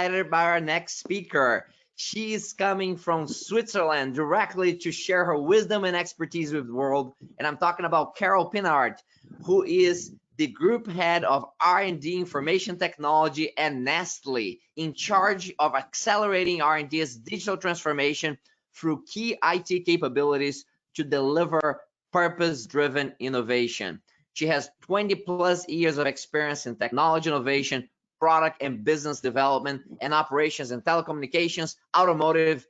excited by our next speaker. She is coming from Switzerland directly to share her wisdom and expertise with the world. And I'm talking about Carol Pinart, who is the group head of R&D information technology at Nestle, in charge of accelerating R&D's digital transformation through key IT capabilities to deliver purpose-driven innovation. She has 20+ years of experience in technology innovation, product and business development, and operations in telecommunications, automotive,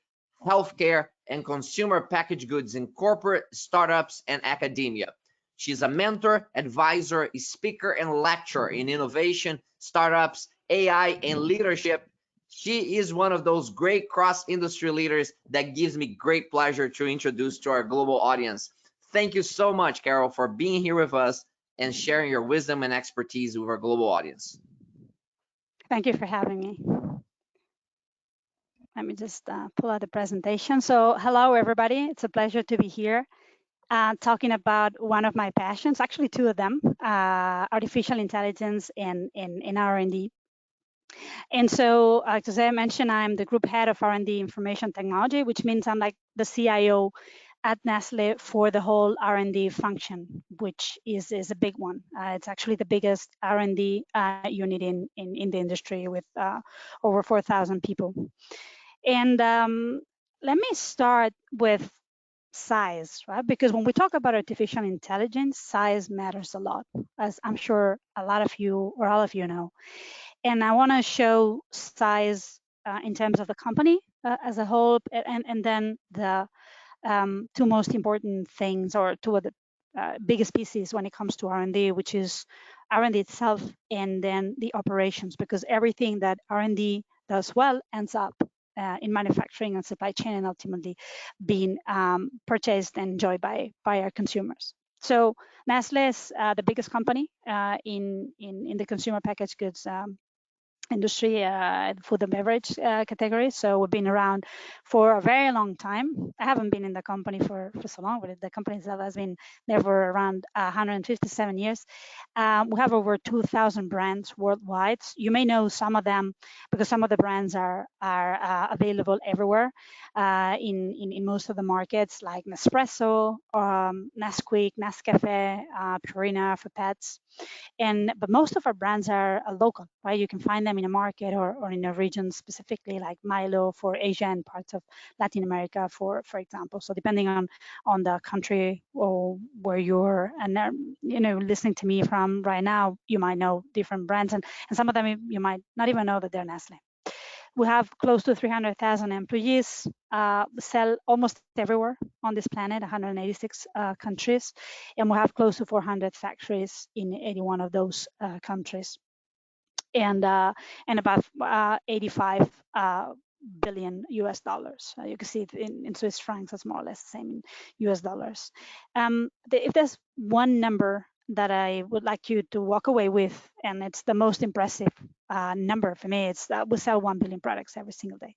healthcare, and consumer packaged goods in corporate, startups, and academia. She's a mentor, advisor, speaker, and lecturer in innovation, startups, AI, and leadership. She is one of those great cross-industry leaders that gives me great pleasure to introduce to our global audience. Thank you so much, Carol, for being here with us and sharing your wisdom and expertise with our global audience. Thank you for having me. Let me just pull out the presentation. So hello, everybody. It's a pleasure to be here talking about one of my passions, actually two of them, artificial intelligence and R&D. And so, as I mentioned, I'm the group head of R&D information technology, which means I'm like the CIO at Nestle for the whole R&D function, which is a big one. It's actually the biggest R&D unit in the industry with over 4,000 people. And let me start with size, right? Because when we talk about artificial intelligence, size matters a lot, as I'm sure a lot of you or all of you know. And I want to show size in terms of the company as a whole, and then the two most important things, or two of the biggest pieces when it comes to R&D, which is R&D itself and then the operations, because everything that R&D does well ends up in manufacturing and supply chain and ultimately being purchased and enjoyed by our consumers. So Nestle is the biggest company in the consumer packaged goods industry, food and beverage category. So we've been around for a very long time. I haven't been in the company for so long, but the company itself has been there for around 157 years. We have over 2,000 brands worldwide. You may know some of them because some of the brands are available everywhere in most of the markets, like Nespresso, Nesquik, Nescafe, Purina for pets. But most of our brands are local, right? You can find them in a market or in a region specifically, like Milo for Asia and parts of Latin America, for example. So depending on the country or where you're listening to me from right now, you might know different brands, and some of them you might not even know that they're Nestle. We have close to 300,000 employees, sell almost everywhere on this planet, 186 countries, and we have close to 400 factories in 81 of those countries, and about 85 billion US dollars. You can see it in Swiss francs, that's more or less the same in US dollars. If there's one number that I would like you to walk away with, and it's the most impressive number for me, it's that we sell 1 billion products every single day.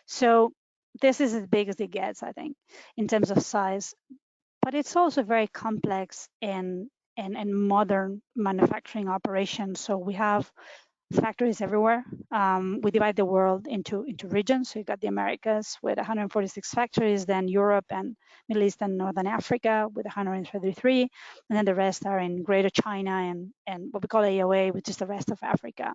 So this is as big as it gets, I think, in terms of size, but it's also very complex and modern manufacturing operations. So we have factories everywhere. We divide the world into regions. So you've got the Americas with 146 factories, then Europe and Middle East and Northern Africa with 133, and then the rest are in Greater China and what we call AOA, which is the rest of Africa,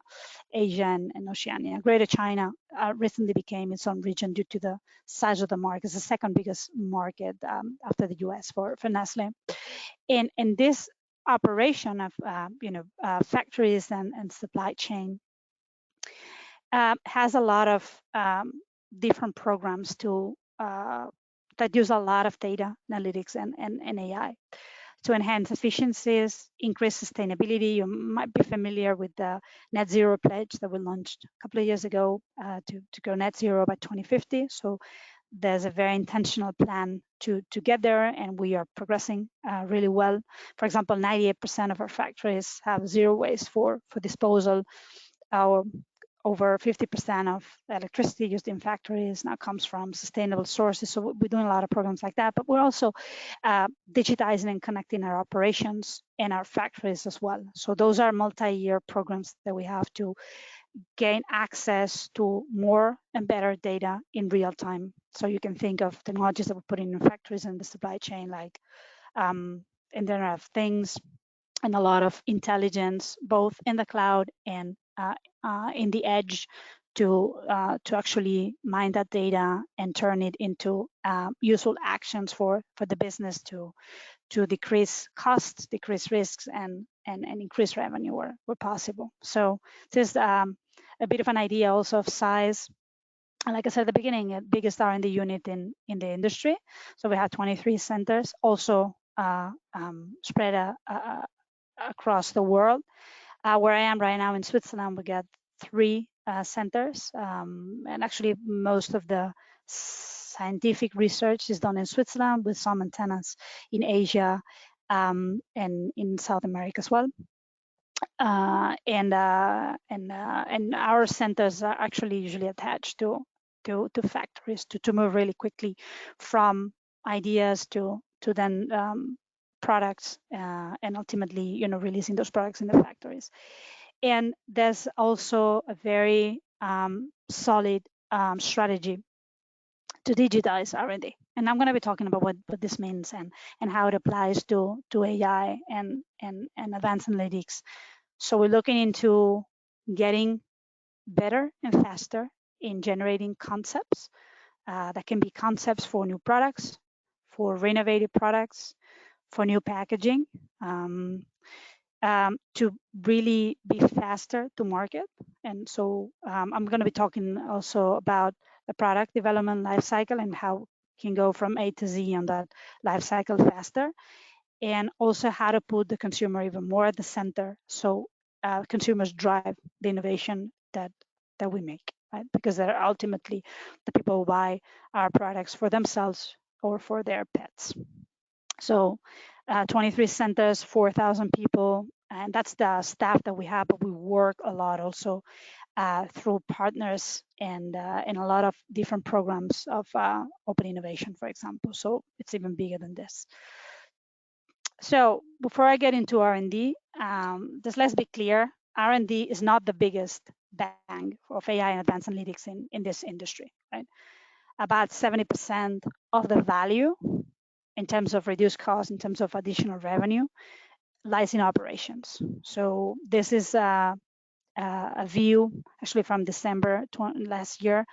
Asia and Oceania. Greater China recently became its own region due to the size of the market. It's the second biggest market after the US for Nestle. And this operation of factories and supply chain has a lot of different programs that use a lot of data analytics and AI to enhance efficiencies, increase sustainability. You might be familiar with the net zero pledge that we launched a couple of years ago to go net zero by 2050. So there's a very intentional plan to get there, and we are progressing really well. For example, 98% of our factories have zero waste for disposal. Over 50% of electricity used in factories now comes from sustainable sources. So we're doing a lot of programs like that, but we're also digitizing and connecting our operations and our factories as well. So those are multi-year programs that we have to gain access to more and better data in real time. So you can think of technologies that we're putting in factories and the supply chain, like Internet of Things, and a lot of intelligence, both in the cloud and in the edge, to actually mine that data and turn it into useful actions for the business to decrease costs, decrease risks, and increase revenue where possible. So just a bit of an idea also of size. And like I said at the beginning, the biggest R&D unit in the industry. So we have 23 centers, also spread across the world. Where I am right now in Switzerland, we got 3 centers, and actually most of the scientific research is done in Switzerland, with some antennas in Asia and in South America as well. And our centers are actually usually attached to factories to move really quickly from ideas to then products, and ultimately, releasing those products in the factories. And there's also a very solid strategy to digitize R&D. And I'm going to be talking about what this means and how it applies to AI and advanced analytics. So we're looking into getting better and faster in generating concepts. That can be concepts for new products, for renovated products, for new packaging, to really be faster to market. And so I'm going to be talking also about the product development life cycle and how it can go from A to Z on that life cycle faster, and also how to put the consumer even more at the center, so consumers drive the innovation that we make, right? Because they're ultimately the people who buy our products for themselves or for their pets. So 23 centers, 4,000 people, and that's the staff that we have, but we work a lot also through partners and a lot of different programs of open innovation, for example. So it's even bigger than this. So before I get into R&D, just let's be clear, R&D is not the biggest bang of AI and advanced analytics in this industry, right? About 70% of the value in terms of reduced cost, in terms of additional revenue, lies in operations. So this is a view actually from December last year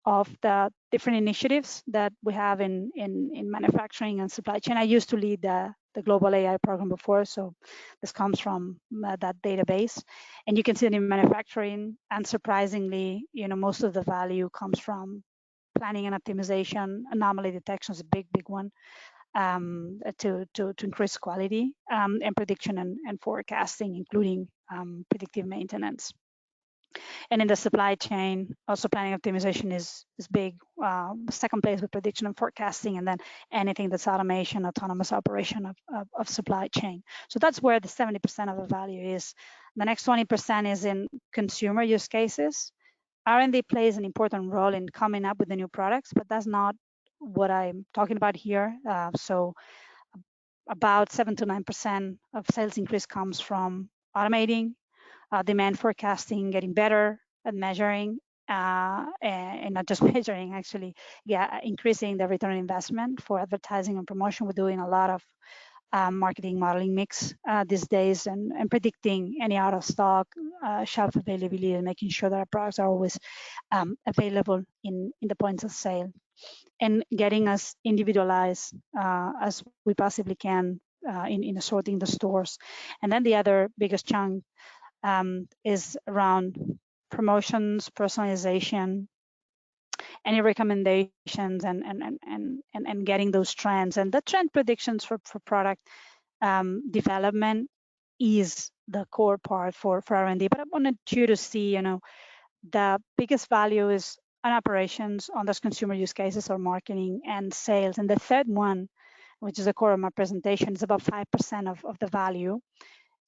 of the different initiatives that we have in manufacturing and supply chain. I used to lead the global AI program before, so this comes from that database. And you can see it in manufacturing, unsurprisingly, most of the value comes from planning and optimization. Anomaly detection is a big one, to increase quality, and prediction and forecasting, including predictive maintenance. And in the supply chain, also planning optimization is big. Second place with prediction and forecasting, and then anything that's automation, autonomous operation of supply chain. So that's where the 70% of the value is. The next 20% is in consumer use cases. R&D plays an important role in coming up with the new products, but that's not what I'm talking about here. So about 7 to 9% of sales increase comes from automating, demand forecasting, getting better at measuring, and not just measuring, actually, increasing the return on investment for advertising and promotion. We're doing a lot of marketing modeling mix these days, and predicting any out of stock, shelf availability, and making sure that our products are always available in the points of sale, and getting us individualized as we possibly can in assorting the stores. And then the other biggest chunk is around promotions, personalization, any recommendations, and getting those trends. And the trend predictions for product development is the core part for R&D. But I wanted you to see, the biggest value is on operations, on those consumer use cases, or marketing and sales. And the third one, which is the core of my presentation, is about 5% of the value,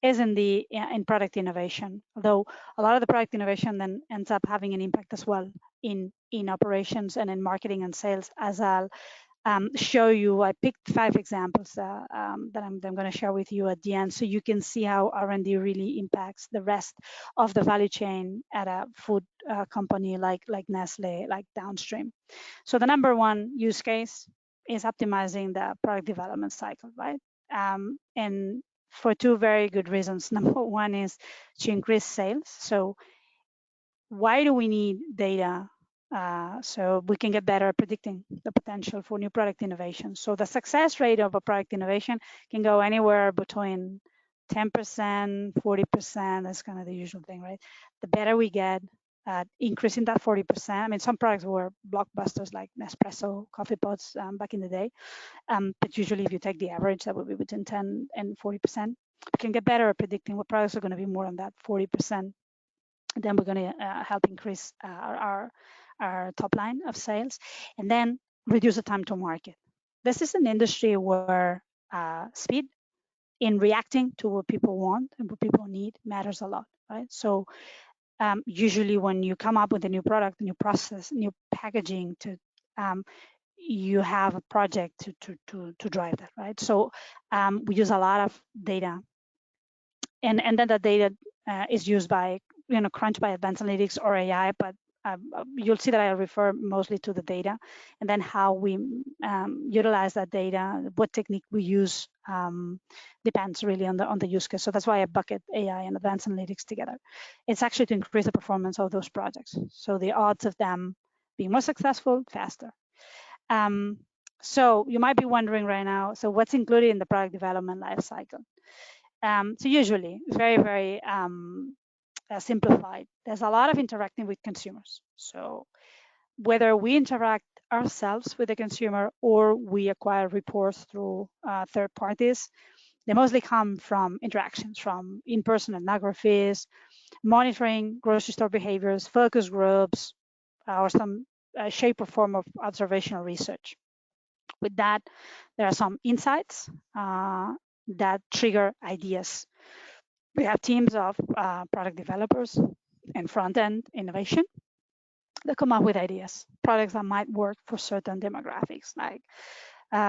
is in product innovation. Although a lot of the product innovation then ends up having an impact as well in operations and in marketing and sales, as I'll show you, I picked 5 examples that I'm going to share with you at the end, so you can see how R&D really impacts the rest of the value chain at a food company like Nestle, like downstream. So the number one use case is optimizing the product development cycle, right? And for 2 very good reasons. Number one is to increase sales. So why do we need data? So we can get better at predicting the potential for new product innovation. So the success rate of a product innovation can go anywhere between 10%, 40%. That's kind of the usual thing, right? The better we get at increasing that 40%. I mean, some products were blockbusters like Nespresso coffee pods back in the day. But usually if you take the average, that would be between 10 and 40%. We can get better at predicting what products are going to be more than that 40%. Then we're going to help increase our top line of sales, and then reduce the time to market. This is an industry where speed in reacting to what people want and what people need matters a lot, right? So usually when you come up with a new product, a new process, new packaging, you have a project to drive that, right? So we use a lot of data, and then the data is used by crunched by advanced analytics or AI, but you'll see that I refer mostly to the data, and then how we utilize that data, what technique we use depends really on the use case. So that's why I bucket AI and advanced analytics together. It's actually to increase the performance of those projects, so the odds of them being more successful faster. So you might be wondering right now, so what's included in the product development life cycle? So usually, very simplified, there's a lot of interacting with consumers. So whether we interact ourselves with the consumer or we acquire reports through third parties, they mostly come from interactions, from in-person ethnographies, monitoring grocery store behaviors, focus groups, or some shape or form of observational research. With that, there are some insights that trigger ideas. We have teams of product developers and front-end innovation that come up with ideas, products that might work for certain demographics, like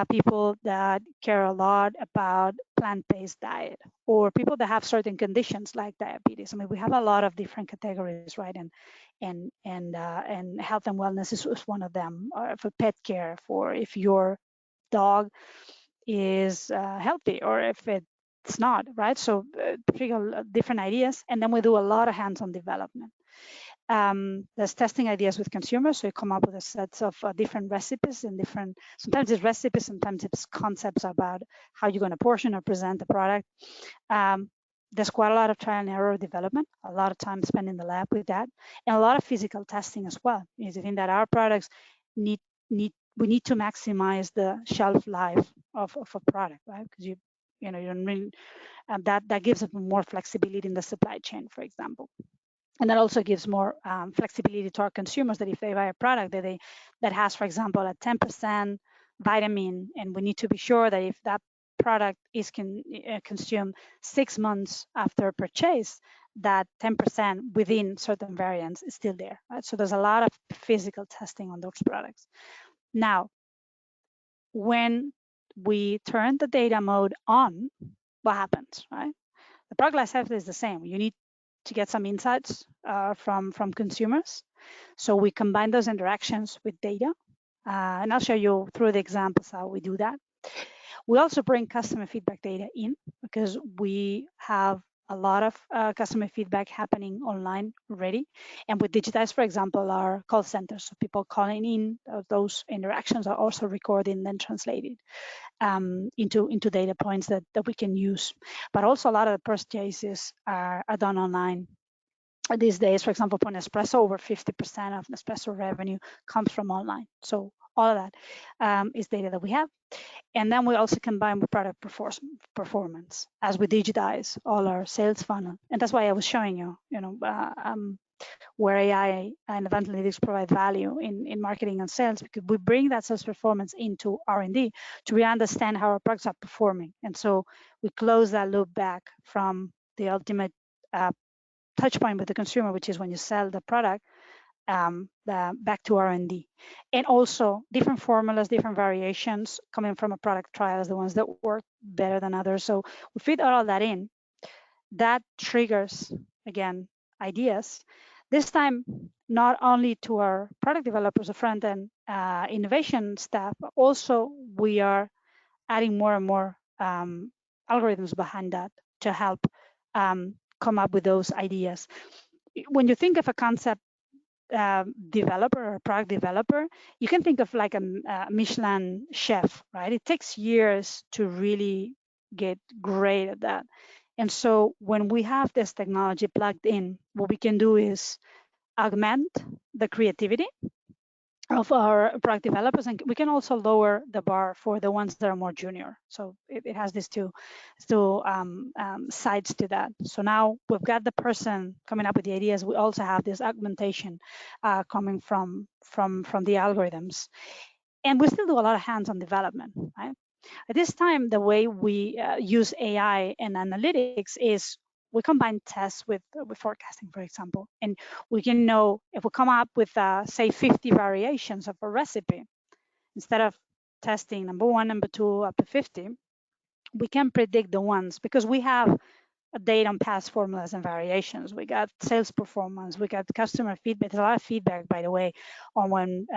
people that care a lot about plant-based diet, or people that have certain conditions like diabetes. I mean, we have a lot of different categories, right? And health and wellness is one of them. Or for pet care, for if your dog is healthy or if it's not, right? So different ideas, and then we do a lot of hands-on development. There's testing ideas with consumers, so you come up with a set of different recipes and sometimes it's recipes, sometimes it's concepts about how you're going to portion or present the product. There's quite a lot of trial and error development, a lot of time spent in the lab with that, and a lot of physical testing as well. Is it in that our products we need to maximize the shelf life of a product, right? Because you don't really, that gives us more flexibility in the supply chain, for example. And that also gives more flexibility to our consumers, that if they buy a product that has, for example, a 10% vitamin, and we need to be sure that if that product is consumed 6 months after purchase, that 10% within certain variants is still there, right? So there's a lot of physical testing on those products. Now, when we turn the data mode on, what happens, right? The product life cycle is the same. You need to get some insights from consumers. So we combine those interactions with data. And I'll show you through the examples how we do that. We also bring customer feedback data in, because we have a lot of customer feedback happening online already. And we digitize, for example, our call centers. So people calling in, those interactions are also recorded and then translated into data points that we can use. But also a lot of the purchases are done online these days. For example, for Nespresso, over 50% of Nespresso revenue comes from online. So all of that is data that we have. And then we also combine with product performance as we digitize all our sales funnel. And that's why I was showing you, where AI and advanced analytics provide value in marketing and sales, because we bring that sales performance into R&D to really understand how our products are performing. And so we close that loop back from the ultimate touch point with the consumer, which is when you sell the product, back to R&D. And also different formulas, different variations coming from a product trials, the ones that work better than others. So we fit all of that in. That triggers, again, ideas. This time, not only to our product developers, or front-end innovation staff, but also we are adding more and more algorithms behind that to help come up with those ideas. When you think of a concept developer or product developer, you can think of like a Michelin chef, right? It takes years to really get great at that. And so when we have this technology plugged in, what we can do is augment the creativity of our product developers, and we can also lower the bar for the ones that are more junior. So it has these two sides to that. So now we've got the person coming up with the ideas. We also have this augmentation coming from the algorithms, and we still do a lot of hands-on development, right? At this time, the way we use AI and analytics is we combine tests with forecasting, for example, and we can know if we come up with, say, 50 variations of a recipe, instead of testing number 1, number 2, up to 50, we can predict the ones because we have data on past formulas and variations. We got sales performance, we got customer feedback. There's a lot of feedback, by the way, on when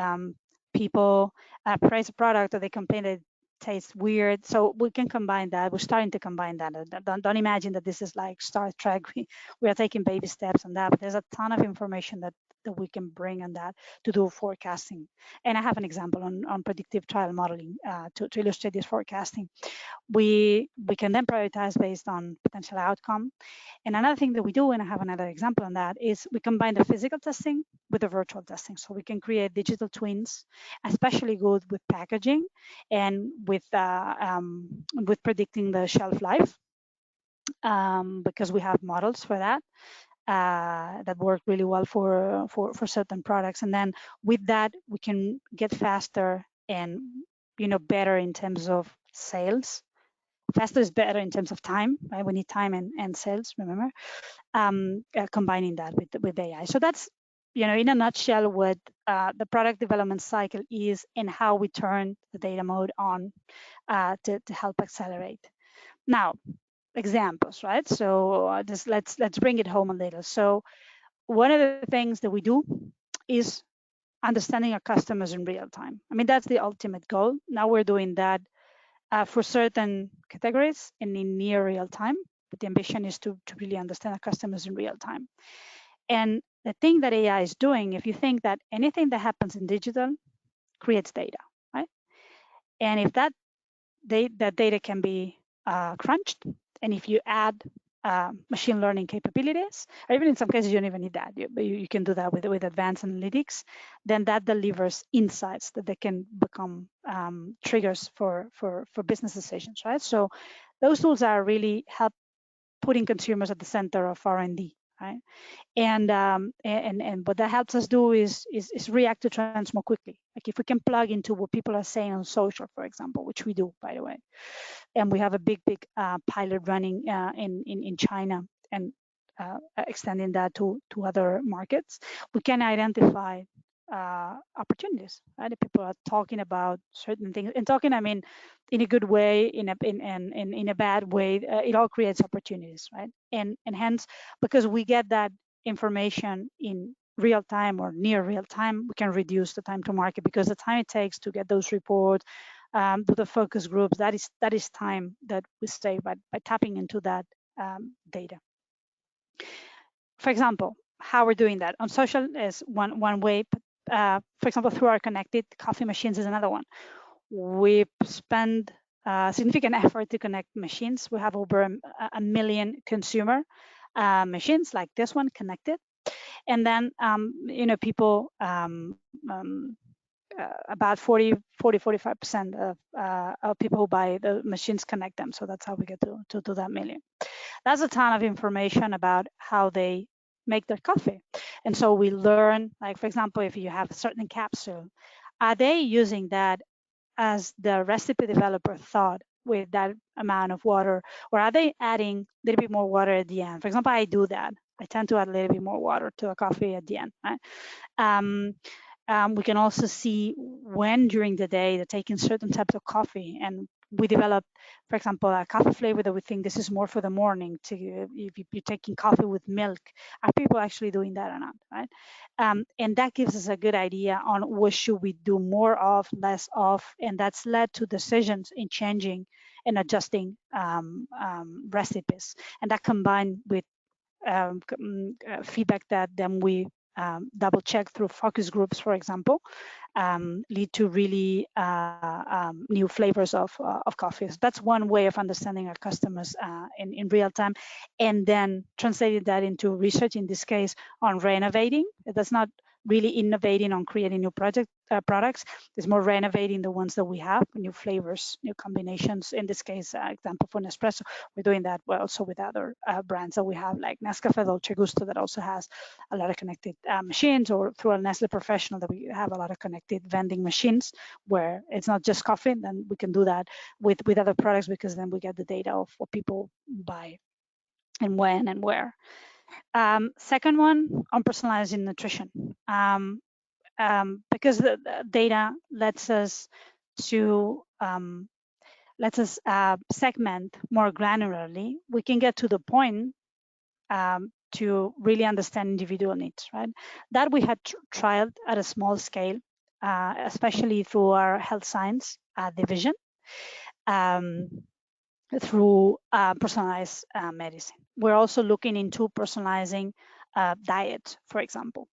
people price a product or they complain that it tastes weird. So we can combine that. We're starting to combine that. Don't imagine that this is like Star Trek. We are taking baby steps on that, but there's a ton of information that we can bring on that to do forecasting. And I have an example on predictive trial modeling to illustrate this forecasting. We can then prioritize based on potential outcome. And another thing that we do, and I have another example on that, is we combine the physical testing with the virtual testing. So we can create digital twins, especially good with packaging and with predicting the shelf life, because we have models for that. That work really well for certain products. And then with that, we can get faster and better in terms of sales. Faster is better in terms of time, right? We need time and sales, remember, combining that with AI. So that's, in a nutshell, what the product development cycle is and how we turn the data mode on to help accelerate. Now, examples, right? So just let's bring it home a little. So one of the things that we do is understanding our customers in real time. I mean, that's the ultimate goal. Now we're doing that for certain categories and in near real time. But the ambition is to really understand our customers in real time. And the thing that AI is doing, if you think that anything that happens in digital creates data, right? And if that data can be crunched, and if you add machine learning capabilities, or even in some cases you don't even need that, you can do that with advanced analytics, then that delivers insights that they can become triggers for business decisions, right? So those tools are really help putting consumers at the center of R&D, right? And what that helps us do is react to trends more quickly. Like if we can plug into what people are saying on social, for example, which we do, by the way, and we have a big pilot running in China and extending that to other markets, we can identify opportunities, right? If people are talking about certain things, and talking, I mean, in a good way, in a bad way, it all creates opportunities, right? And hence, because we get that information in real time or near real time, we can reduce the time to market, because the time it takes to get those reports, to the focus groups, that is time that we save by tapping into that data. For example, how we're doing that on social is one way. For example, through our connected coffee machines is another one. We spend significant effort to connect machines. We have over a million consumer machines like this one connected, and then people about 45% of people who buy the machines connect them. So that's how we get to that million. That's a ton of information about how they make their coffee. And so we learn, like, for example, if you have a certain capsule, are they using that as the recipe developer thought with that amount of water, or are they adding a little bit more water at the end? For example, I do that. I tend to add a little bit more water to a coffee at the end, right? We can also see when during the day they're taking certain types of coffee, and we developed, for example, a coffee flavor that we think this is more for the morning. To if you're taking coffee with milk, are people actually doing that or not, right? And that gives us a good idea on what should we do more of, less of, and that's led to decisions in changing and adjusting recipes, and that combined with feedback that then we double check through focus groups, for example, lead to really new flavors of coffees. That's one way of understanding our customers in real time, and then translating that into research, in this case on renovating. That's not really innovating on creating new products. It's more renovating the ones that we have, new flavors, new combinations. In this case, example for Nespresso, we're doing that also with other brands that we have, like Nescafe Dolce Gusto, that also has a lot of connected machines, or through a Nestle Professional that we have a lot of connected vending machines where it's not just coffee. Then we can do that with other products, because then we get the data of what people buy and when and where. Second one, on personalizing nutrition. Because the data lets us to segment more granularly, we can get to the point to really understand individual needs, right? That we had trialed at a small scale, especially through our health science division, through personalized medicine. We're also looking into personalizing diet, for example.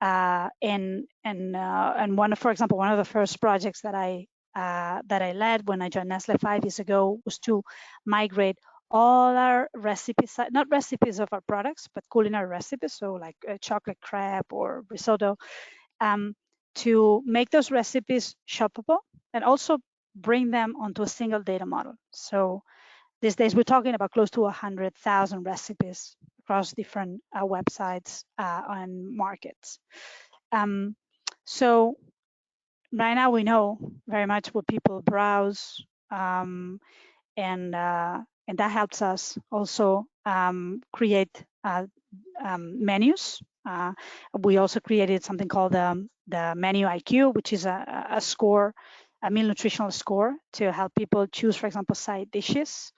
And one, for example, one of the first projects that I led when I joined Nestle 5 years ago was to migrate all our recipes, not recipes of our products, but culinary recipes, so like a chocolate crepe or risotto, to make those recipes shoppable and also bring them onto a single data model. So these days we're talking about close to 100,000 recipes across different websites and markets. So right now we know very much what people browse, and that helps us also create menus. We also created something called the Menu IQ, which is a score, a meal nutritional score, to help people choose, for example, side dishes.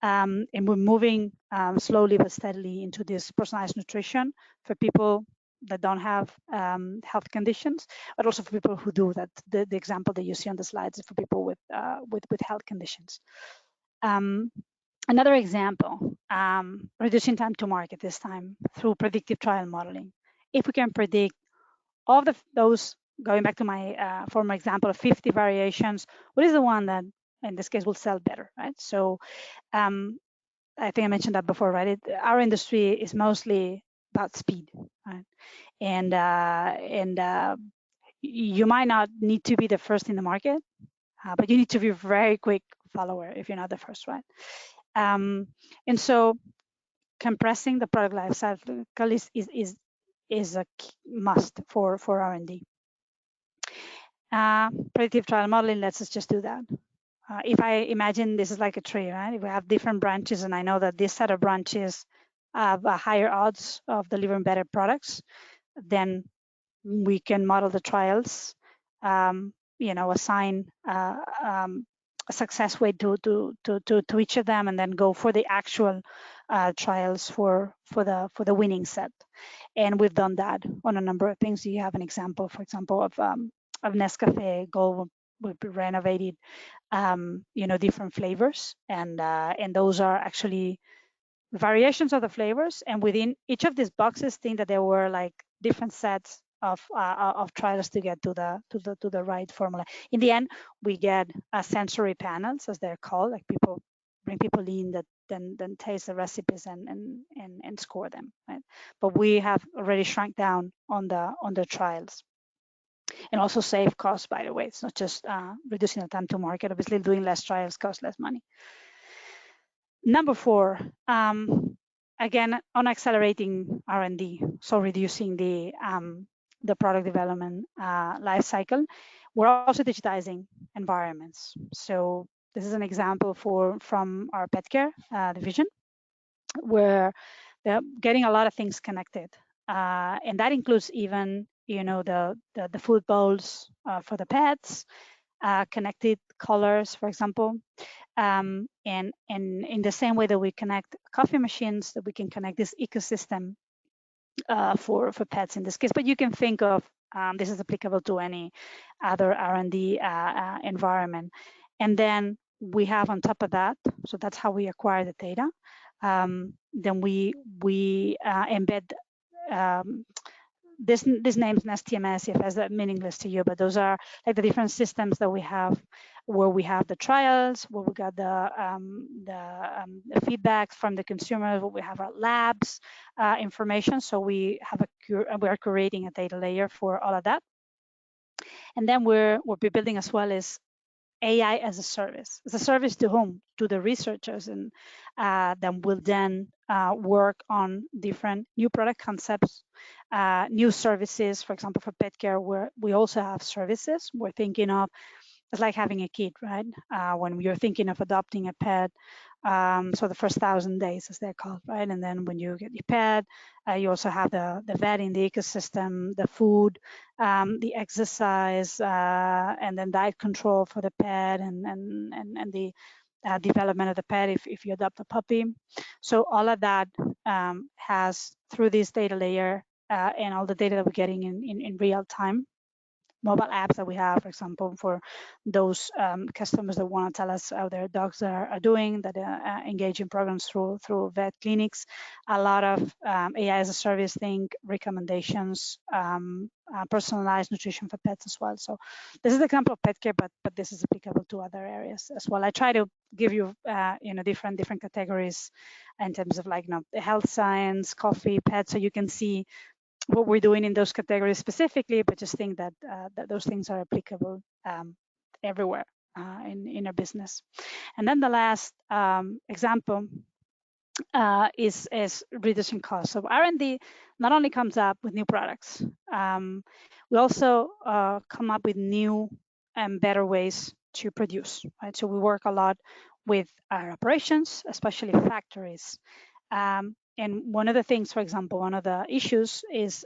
And we're moving slowly but steadily into this personalized nutrition for people that don't have health conditions, but also for people who do. That the example that you see on the slides is for people with health conditions. Another example, reducing time to market, this time through predictive trial modeling. If we can predict all of those, going back to my former example of 50 variations, what is the one that in this case will sell better, right? So I think I mentioned that before, right? Our industry is mostly about speed, right? And you might not need to be the first in the market, but you need to be a very quick follower if you're not the first, right? And so compressing the product life cycle is a must for R&D. Predictive trial modeling lets us just do that. If I imagine this is like a tree, right? If we have different branches, and I know that this set of branches have a higher odds of delivering better products, then we can model the trials, assign a success rate to each of them, and then go for the actual trials for the winning set. And we've done that on a number of things. You have an example, for example, of Nescafe Gold. We've renovated, different flavors, and those are actually variations of the flavors. And within each of these boxes, think that there were like different sets of trials to get to the right formula. In the end, we get sensory panels, as they're called, like bring people in that then taste the recipes and score them, right? But we have already shrunk down on the trials. And also save costs, by the way. It's not just reducing the time to market. Obviously, doing less trials costs less money. Number 4, again, on accelerating R&D, so reducing the product development life cycle. We're also digitizing environments. So this is an example from our pet care division, where getting a lot of things connected, and that includes even the food bowls for the pets, connected collars, for example, and in the same way that we connect coffee machines, that we can connect this ecosystem for pets in this case. But you can think of this is applicable to any other R&D environment. And then we have on top of that, so that's how we acquire the data. Then we embed this name's NestTMS, if that's meaningless to you, but those are like the different systems that we have, where we have the trials, where we got the feedback from the consumers, where we have our labs information. So we are curating a data layer for all of that. And then we're building as well is AI as a service. As a service to whom? To the researchers, and then will then work on different new product concepts, new services. For example, for pet care, where we also have services. We're thinking of, it's like having a kid, right? When you're thinking of adopting a pet, so the first 1,000 days, as they're called, right? And then when you get your pet, you also have the vet in the ecosystem, the food, the exercise, and then diet control for the pet, and the development of the pet if you adopt a puppy. So all of that has, through this data layer and all the data that we're getting in real time, mobile apps that we have, for example, for those customers that want to tell us how their dogs are doing, that engage in programs through vet clinics. A lot of AI as a service thing, recommendations, personalized nutrition for pets as well. So this is the example of pet care, but this is applicable to other areas as well. I try to give you different categories in terms of like health science, coffee, pets, so you can see what we're doing in those categories specifically, but just think that those things are applicable everywhere in our business. And then the last example is reducing costs. So R&D not only comes up with new products, we also come up with new and better ways to produce, right? So we work a lot with our operations, especially factories. And one of the things, for example, one of the issues is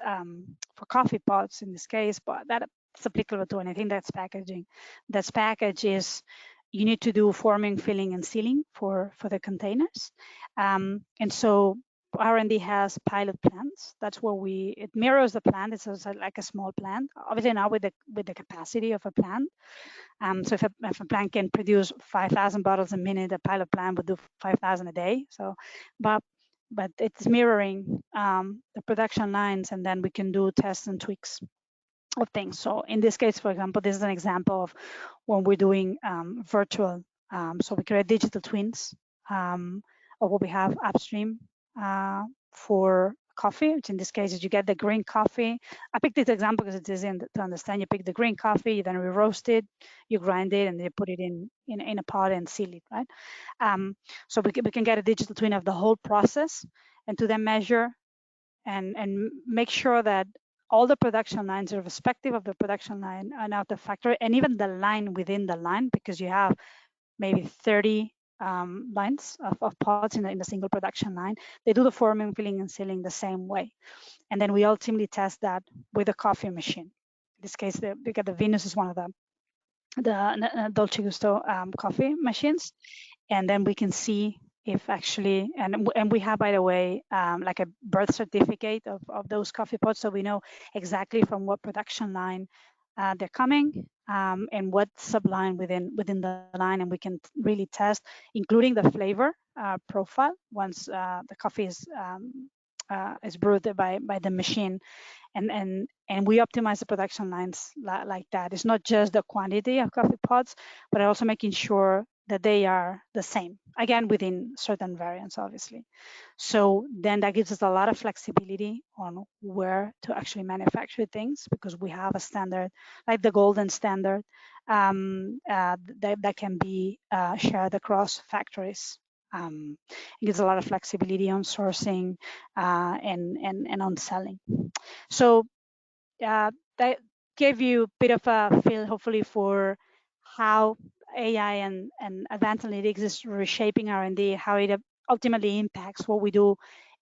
for coffee pods in this case, but that's applicable to anything that's packaging. That's package is you need to do forming, filling, and sealing for the containers. And so R&D has pilot plants. That's where it mirrors the plant. It's like a small plant, obviously not with the capacity of a plant. So if a plant can produce 5,000 bottles a minute, a pilot plant would do 5,000 a day. So, but it's mirroring the production lines, and then we can do tests and tweaks of things. So in this case, for example, this is an example of when we're doing virtual. So we create digital twins of what we have upstream for coffee, which in this case is you get the green coffee. I picked this example because it's easy to understand. You pick the green coffee, you then roast it, you grind it, and you put it in a pot and seal it, right? So we can get a digital twin of the whole process, and to then measure and make sure that all the production lines, irrespective of the production line and out the factory, and even the line within the line, because you have maybe 30 lines of pods in a single production line. They do the forming, filling, and sealing the same way. And then we ultimately test that with a coffee machine. In this case, because the Venus is one of the Dolce Gusto coffee machines. And then we can see if actually, and we have, by the way, like a birth certificate of those coffee pods, so we know exactly from what production line they're coming, and what subline within the line, and we can really test, including the flavor profile once the coffee is brewed by the machine, and we optimize the production lines like that. It's not just the quantity of coffee pods, but also making sure that they are the same, again, within certain variants, obviously. So then that gives us a lot of flexibility on where to actually manufacture things, because we have a standard, like the golden standard, that can be shared across factories. It gives a lot of flexibility on sourcing and on selling. So that gave you a bit of a feel, hopefully, for how AI and advanced analytics is reshaping R&D, how it ultimately impacts what we do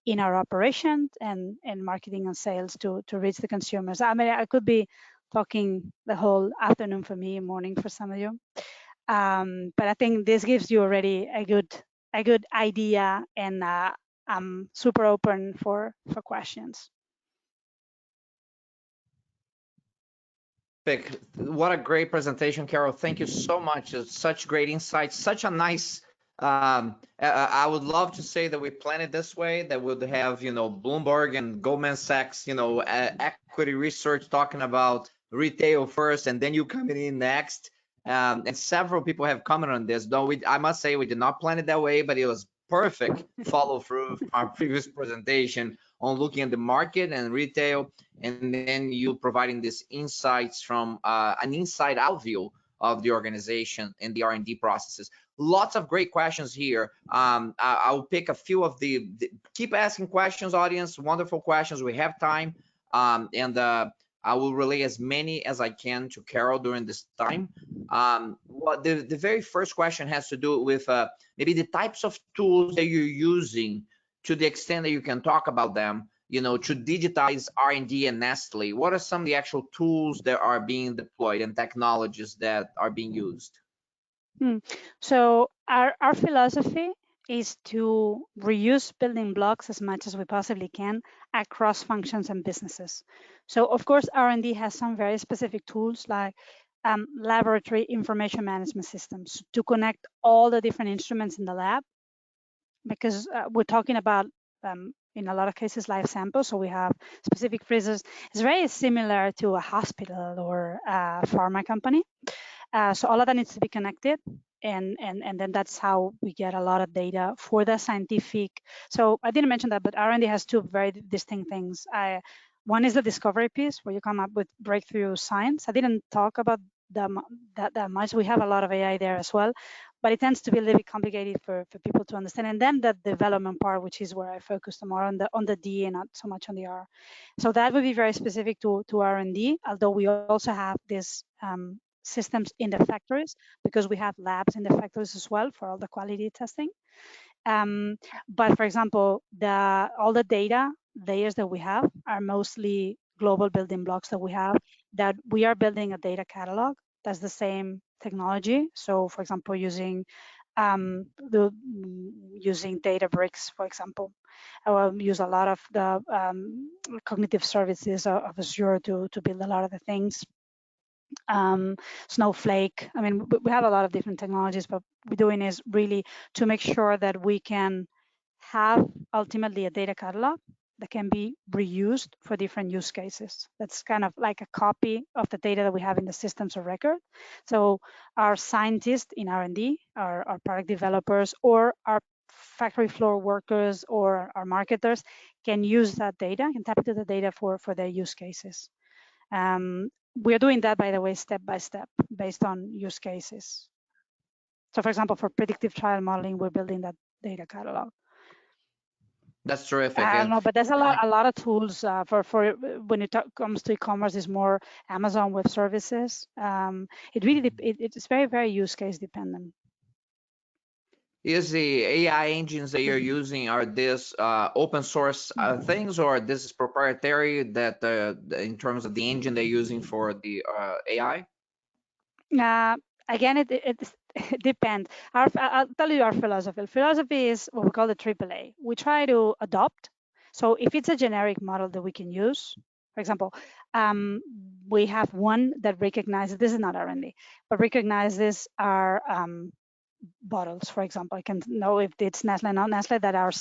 in our operations and marketing and sales to reach the consumers. I mean, I could be talking the whole afternoon for me, morning for some of you. But I think this gives you already a good idea, and I'm super open for questions. What a great presentation, Carol. Thank you so much. It's such great insights, such a nice, I would love to say that we planned it this way, that would have, Bloomberg and Goldman Sachs, equity research talking about retail first, and then you coming in next. And several people have commented on this, though I must say we did not plan it that way, but it was perfect follow through from our previous presentation on looking at the market and retail, and then you providing these insights from an inside out view of the organization and the R&D processes. Lots of great questions here. I'll pick a few of keep asking questions, audience. Wonderful questions. We have time, and I will relay as many as I can to Carol during this time. What the very first question has to do with maybe the types of tools that you're using, to the extent that you can talk about them, to digitize R&D and Nestle. What are some of the actual tools that are being deployed and technologies that are being used? So our philosophy is to reuse building blocks as much as we possibly can across functions and businesses. So of course, R&D has some very specific tools like laboratory information management systems to connect all the different instruments in the lab, because we're talking about in a lot of cases live samples, so we have specific freezers. It's very similar to a hospital or a pharma company. So all of that needs to be connected, and then that's how we get a lot of data for the scientific. So I didn't mention that, but R&D has two very distinct things. One is the discovery piece, where you come up with breakthrough science. I didn't talk about that much. We have a lot of AI there as well, but it tends to be a little bit complicated for people to understand. And then the development part, which is where I focused more on the D and not so much on the R. So that would be very specific to R&D, although we also have this systems in the factories, because we have labs in the factories as well for all the quality testing. But for example, all the data layers that we have are mostly global building blocks that we have, that we are building a data catalog. That's the same technology. So for example, using Databricks, for example. I will use a lot of the cognitive services of Azure to build a lot of the things. Snowflake. I mean, we have a lot of different technologies, but what we're doing is really to make sure that we can have ultimately a data catalog that can be reused for different use cases. That's kind of like a copy of the data that we have in the systems of record. So our scientists in R&D, our product developers, or our factory floor workers or our marketers can use that data, can tap into the data for their use cases. We're doing that, by the way, step by step based on use cases. So for example, for predictive trial modeling, we're building that data catalog. That's terrific. I don't know, but there's a lot of tools for when it comes to e-commerce. Is more Amazon Web Services. It's very, very use case dependent. Is the AI engines that you're using, are this open source things, or this is proprietary, that in terms of the engine they're using for the AI? Again, it depends. I'll tell you our philosophy. Philosophy is what we call the AAA. We try to adopt. So if it's a generic model that we can use, for example, we have one that recognizes, this is not R&D, but recognizes our bottles, for example. I can know if it's Nestle or not Nestle, that our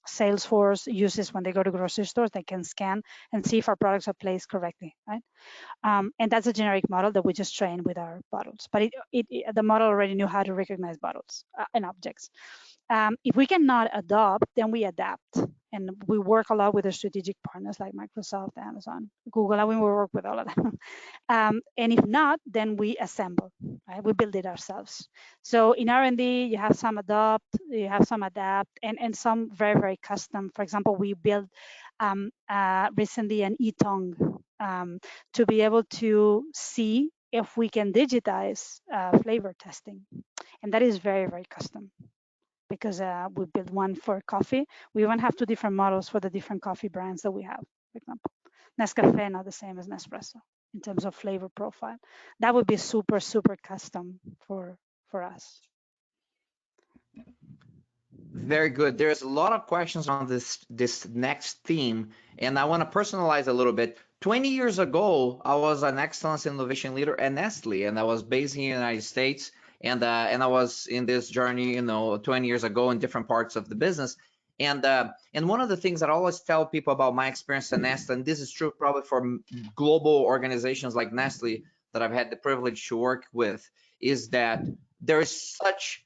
sales force uses when they go to grocery stores. They can scan and see if our products are placed correctly, right? And that's a generic model that we just train with our bottles. But the model already knew how to recognize bottles and objects. If we cannot adopt, then we adapt. And we work a lot with the strategic partners like Microsoft, Amazon, Google, and we work with all of them. And if not, then we assemble, right? We build it ourselves. So in R&D, you have some adopt, you have some adapt, and some very, very custom. For example, we built recently an e-tongue to be able to see if we can digitize flavor testing. And that is very, very custom. because we built one for coffee. We even have two different models for the different coffee brands that we have. For example, Nescafe not the same as Nespresso in terms of flavor profile. That would be super, super custom for us. Very good. There's a lot of questions on this next theme, and I want to personalize a little bit. 20 years ago, I was an excellence innovation leader at Nestle, and I was based in the United States, and I was in this journey, 20 years ago in different parts of the business. And one of the things that I always tell people about my experience at Nestle, and this is true probably for global organizations like Nestle that I've had the privilege to work with, is that there is such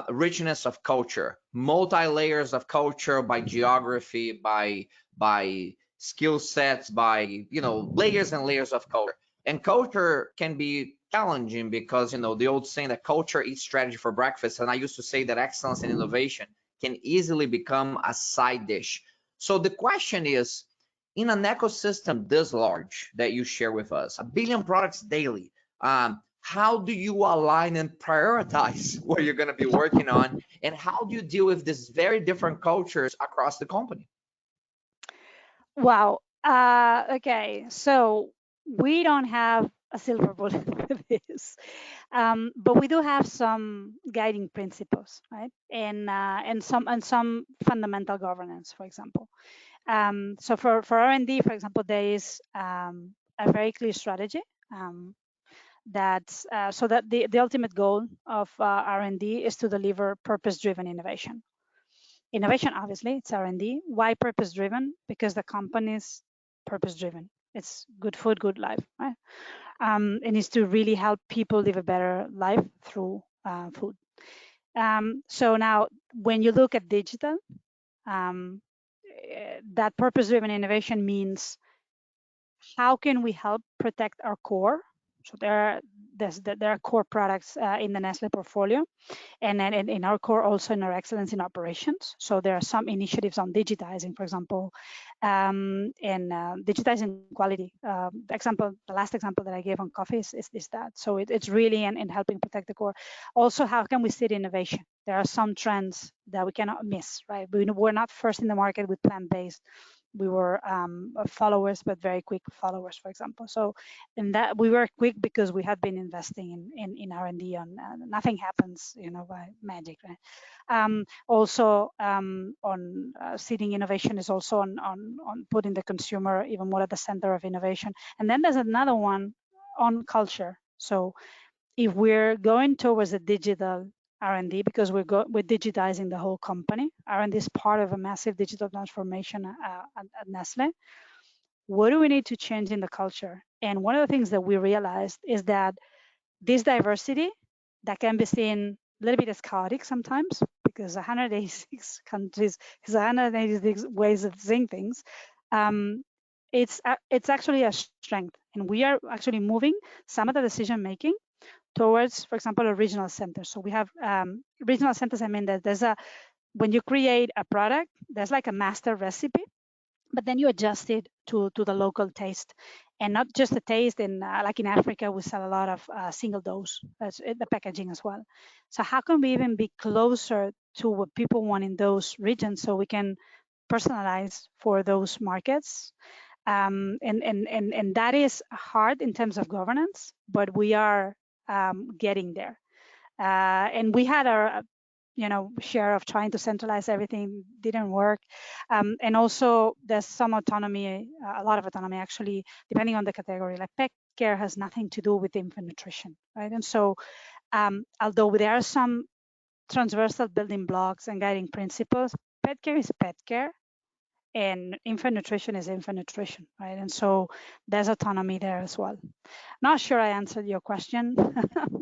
richness of culture, multi-layers of culture by geography, by skill sets, by layers and layers of culture. And culture can be challenging because the old saying that culture eats strategy for breakfast. And I used to say that excellence and innovation can easily become a side dish. So the question is, in an ecosystem this large that you share with us, 1 billion products daily, how do you align and prioritize what you're going to be working on, and how do you deal with these very different cultures across the company? Wow. Okay, so we don't have a silver bullet for this, but we do have some guiding principles, right? And some fundamental governance, for example. So for R&D, for example, there is a very clear strategy. So that the ultimate goal of R&D is to deliver purpose-driven innovation. Innovation, obviously, it's R&D. Why purpose-driven? Because the company's purpose-driven. It's good food, good life, right? And it's to really help people live a better life through food. So now, when you look at digital, that purpose-driven innovation means how can we help protect our core? So there are core products in the Nestle portfolio, and then in our core also in our excellence in operations. So there are some initiatives on digitizing, for example, and digitizing quality. The last example that I gave on coffee is that. So it's really in helping protect the core. Also, how can we seed innovation? There are some trends that we cannot miss, right? We're not first in the market with plant-based. We were followers, but very quick followers, for example. So in that we were quick because we had been investing in R&D. On nothing happens, by magic, right? Also on seeding innovation is also on putting the consumer even more at the center of innovation. And then there's another one on culture. So if we're going towards a digital R&D, because we're digitizing the whole company. R&D is part of a massive digital transformation at Nestle. What do we need to change in the culture? And one of the things that we realized is that this diversity that can be seen a little bit as chaotic sometimes, because 186 countries is 186 ways of seeing things. It's actually a strength, and we are actually moving some of the decision making towards, for example, a regional center. So we have regional centers. I mean that when you create a product, there's like a master recipe, but then you adjust it to the local taste, and not just the taste. In like in Africa, we sell a lot of single dose. That's the packaging as well. So how can we even be closer to what people want in those regions, so we can personalize for those markets? And that is hard in terms of governance, but we are getting there. And we had our share of trying to centralize everything, didn't work. And also there's some autonomy, a lot of autonomy actually, depending on the category. Like pet care has nothing to do with infant nutrition, right? And so although there are some transversal building blocks and guiding principles, pet care is pet care, and infant nutrition is infant nutrition, right? And so there's autonomy there as well. Not sure I answered your question,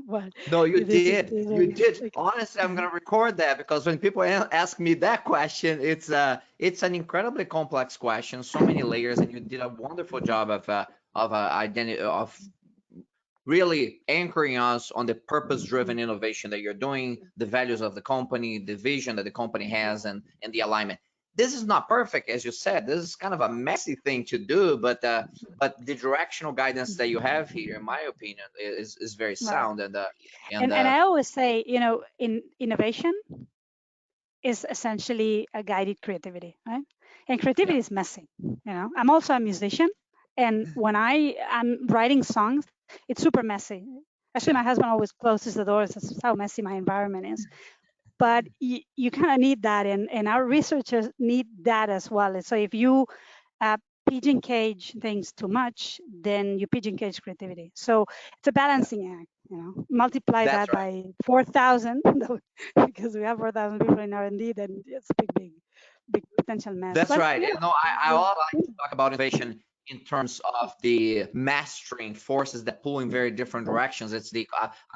but No, you did. You did. Okay. Honestly, I'm gonna record that, because when people ask me that question, it's an incredibly complex question, so many layers, and you did a wonderful job of really anchoring us on the purpose-driven innovation that you're doing, the values of the company, the vision that the company has, and the alignment. This is not perfect, as you said. This is kind of a messy thing to do, but the directional guidance that you have here, in my opinion, is very Right. sound. And And I always say, in innovation, is essentially a guided creativity, right? And creativity is messy. I'm also a musician, and when I am writing songs, it's super messy. Actually, my husband always closes the doors. That's how messy my environment is. But you kind of need that, and our researchers need that as well. So if you uh, pigeon cage things too much, then you pigeon cage creativity. So it's a balancing act. Multiply That's that by 4,000 because we have 4,000 people in R&D, then it's a big potential mess. That's But right. yeah, I also like to talk about innovation in terms of the mastering forces that pull in very different directions. It's an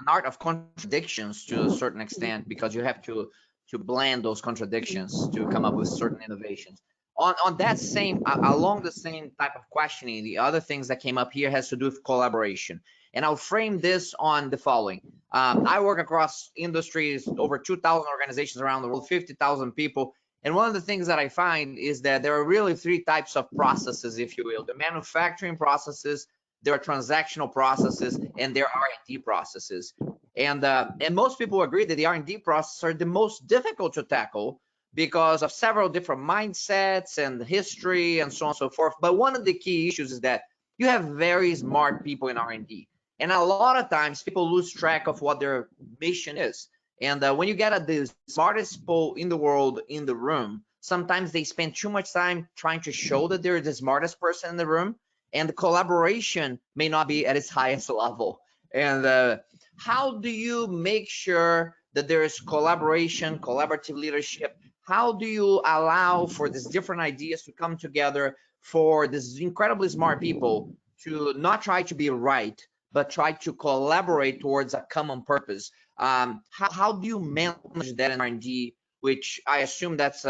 art of contradictions to a certain extent, because you have to blend those contradictions to come up with certain innovations. On that same along the same type of questioning, the other things that came up here has to do with collaboration, and I'll frame this on the following. I work across industries, over 2,000 organizations around the world, 50,000 people. And one of the things that I find is that there are really three types of processes, if you will: the manufacturing processes, there are transactional processes, and there are R&D processes. And most people agree that the R&D processes are the most difficult to tackle because of several different mindsets and history and so on and so forth. But one of the key issues is that you have very smart people in R&D. And a lot of times people lose track of what their mission is. And when you get the smartest people in the world in the room, sometimes they spend too much time trying to show that they're the smartest person in the room, and the collaboration may not be at its highest level. And how do you make sure that there is collaboration, collaborative leadership? How do you allow for these different ideas to come together, for these incredibly smart people to not try to be right, but try to collaborate towards a common purpose? How do you manage that in R&D, which I assume that's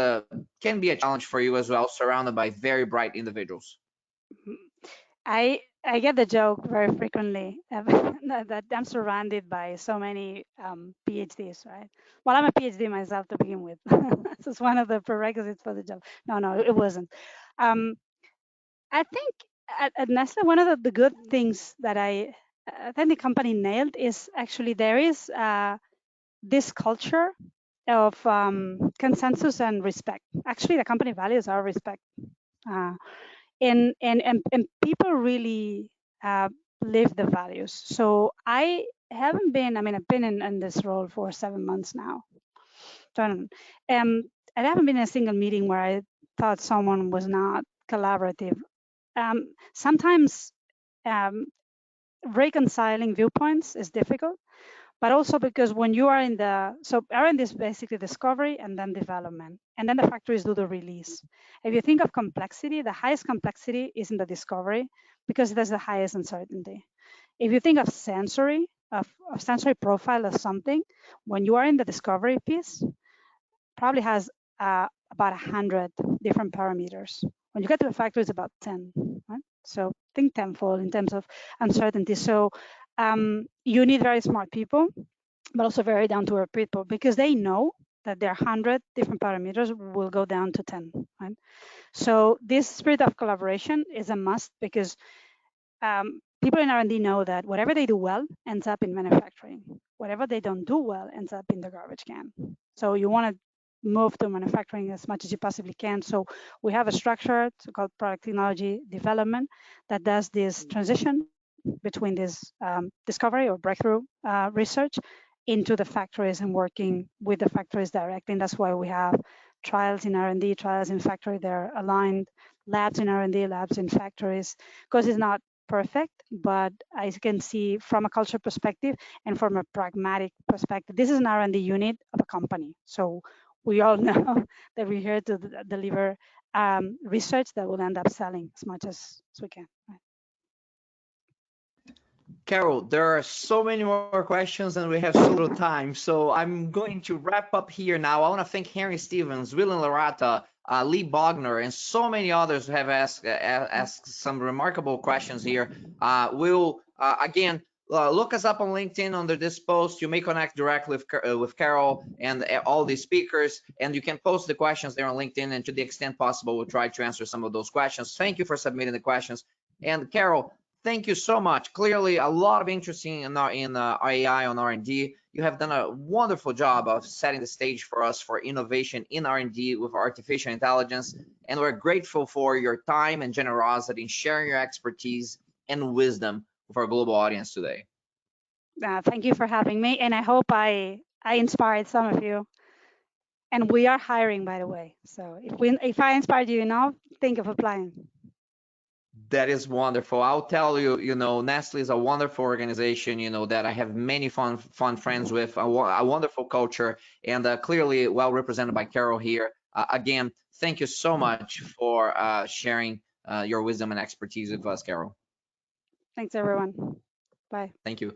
can be a challenge for you as well, surrounded by very bright individuals? I get the joke very frequently that I'm surrounded by so many PhDs, right? Well, I'm a PhD myself to begin with. This is one of the prerequisites for the job. No, it wasn't. Um, I think at Nestle, one of the good things that I think the company nailed is actually there is this culture of consensus and respect. Actually, the company values our respect. Uh, and people really live the values. So I haven't been, I mean, I've been in this role for 7 months now. So I haven't been in a single meeting where I thought someone was not collaborative. Sometimes reconciling viewpoints is difficult, but also because when you are in so R&D is basically discovery and then development, and then the factories do the release. If you think of complexity, the highest complexity is in the discovery because there's the highest uncertainty. If you think of sensory profile of something, when you are in the discovery piece, probably has about 100 different parameters. When you get to the factory, it's about 10, right? So think tenfold in terms of uncertainty. So you need very smart people, but also very down to earth people, because they know that their 100 different parameters will go down to 10, right? So this spirit of collaboration is a must, because people in R&D know that whatever they do well ends up in manufacturing. Whatever they don't do well ends up in the garbage can. So you want to move to manufacturing as much as you possibly can. So we have a structure called product technology development that does this transition between this discovery or breakthrough research into the factories and working with the factories directly. And that's why we have trials in R&D, trials in factory. They're aligned, labs in R&D, labs in factories, because it's not perfect, but I can see from a culture perspective and from a pragmatic perspective, this is an R&D unit of a company. So we all know that we're here to deliver research that will end up selling as much as we can. Right? Carol, there are so many more questions and we have so little time. So I'm going to wrap up here now. I want to thank Henry Stevens, William Larata, Lee Bogner, and so many others who have asked some remarkable questions here. We'll, again, look us up on LinkedIn under this post. You may connect directly with Carol and all the speakers, and you can post the questions there on LinkedIn, and to the extent possible, we'll try to answer some of those questions. Thank you for submitting the questions. And Carol, Thank you so much. Clearly, a lot of interest in AI on R&D. You have done a wonderful job of setting the stage for us for innovation in R&D with artificial intelligence, and we're grateful for your time and generosity in sharing your expertise and wisdom with our global audience today. Thank you for having me, and I hope I inspired some of you. And we are hiring, by the way. So if I inspired you enough, think of applying. That is wonderful. I'll tell you, Nestle is a wonderful organization, that I have many fun friends with, a wonderful culture, and clearly well represented by Carol here. Again, thank you so much for sharing your wisdom and expertise with us, Carol. Thanks, everyone. Bye. Thank you.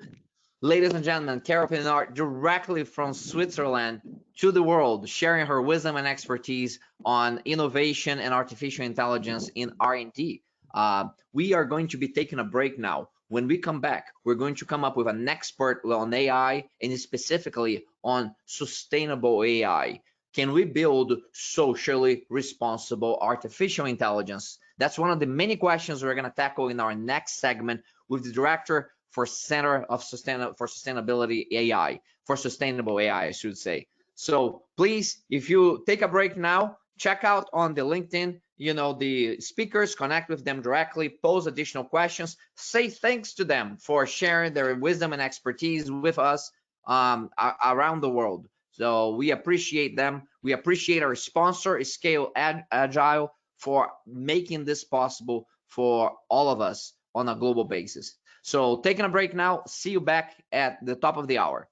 Ladies and gentlemen, Carol Pinart, directly from Switzerland to the world, sharing her wisdom and expertise on innovation and artificial intelligence in R&D. We are going to be taking a break now. When we come back, we're going to come up with an expert on AI and specifically on sustainable AI. Can we build socially responsible artificial intelligence? That's one of the many questions we're going to tackle in our next segment with the director for Center of Sustainability AI, for Sustainable AI, I should say. So please, if you take a break now, check out on the LinkedIn, the speakers, connect with them directly, pose additional questions, say thanks to them for sharing their wisdom and expertise with us around the world. So we appreciate them. We appreciate our sponsor, Scale Agile, for making this possible for all of us on a global basis. So taking a break now. See you back at the top of the hour.